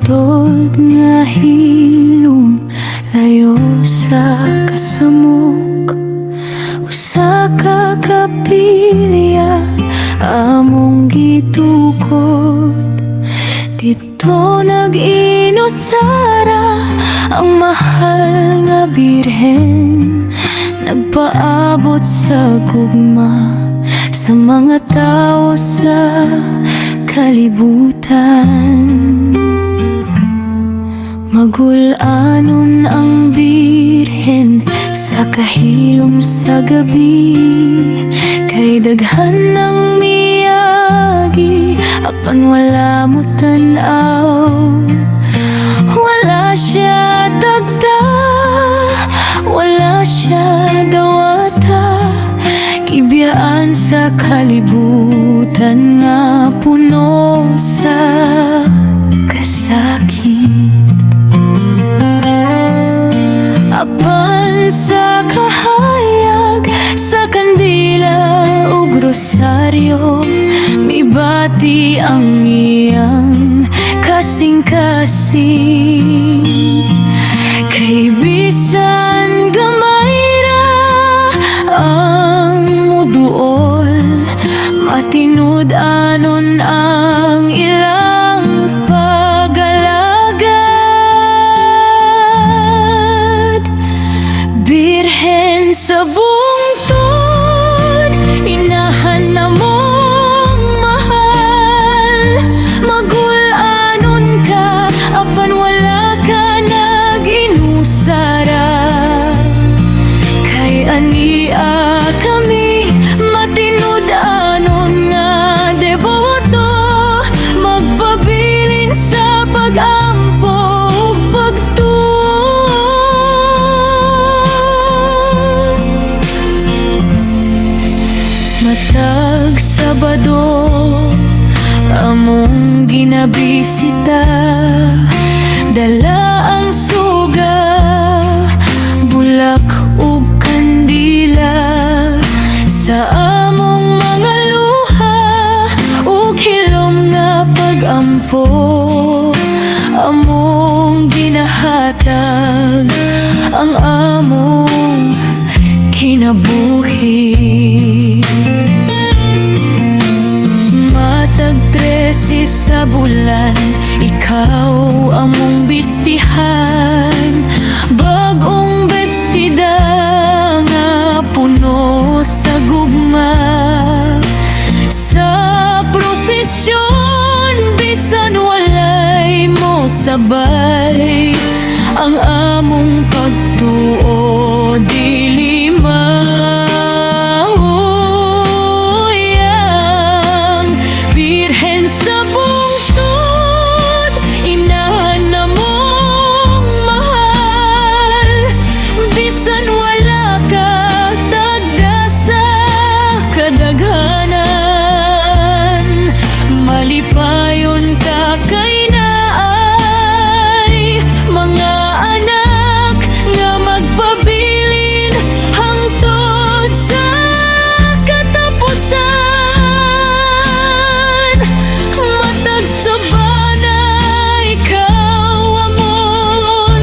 bungtod nga hilom, layo sa kasamok. Usa ka kapilya among gitukod, dito nag-inusara ang mahal nga birhen. Nagpaabot sa gugma sa mga tao sa kalibutan. Magulanon ang birhen sa kahilom sa gabi, kay daghan ng miyagi apan wala mo tan-aw. Wala siya tagda, wala siya dawata, kibiyaan sa kalibutan nga puno sa kasakit. Apan sa kahayag, sa kandila o rosaryo, mibati ang iyang kasing-kasing. Kay bisan gamay ra ang muduol, matinud-anon ang ilang pag-alagad. Birhen sa bungtod, inahan na mong mahal. Magulanon ka apan wala ka nag-inusara, kay ania kami matinud-anon nga deboto, magpabilin sa pag-ampo ug pagtuon. Matag Sabado among ginabisita, dala ang suga, bulak ug kandila. Sa among mga luha ug hilom nga pag-ampo, among ginahatag ang among kinabuhi. Matag 13 sa bulan, ikaw among bistihan, bagong bestida nga puno sa gugma. Sa prosesyon bisan walay mo sabay, ang among pagtuo dili mahuyang. Birhen sa bungtod, inahan na mong mahal. Bisan wala ka tagda sa kadaghanan, malipayon ka kay naay mga anak nga magpabilin hangtod sa katapusan. Matag sabana ikaw amon,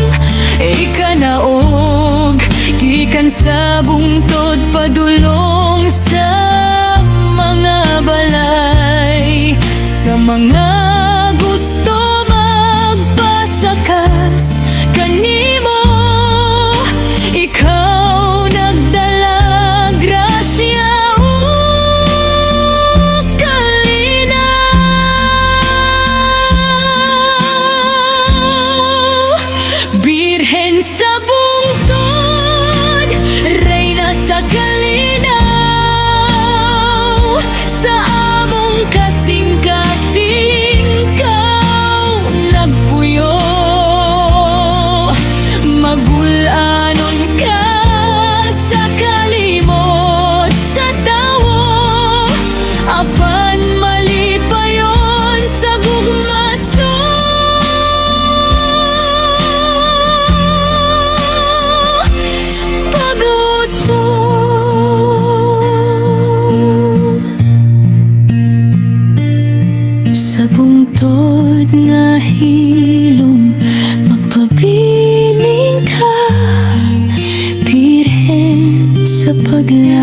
ikanaog gikan sa bungtod padulong sa mga balay, sa mga gusto magpasakas kanimo. Ikaw nagdala grasya ug kalinaw. Birhen sa bungtod, reyna sa kalinaw. Sa among kasing-kasing ikaw nagpuyo, magulanon ka sa kalimot sa tawo, apan malipayon sa gugmaso. Sa bungtod nga hilom, paglalang.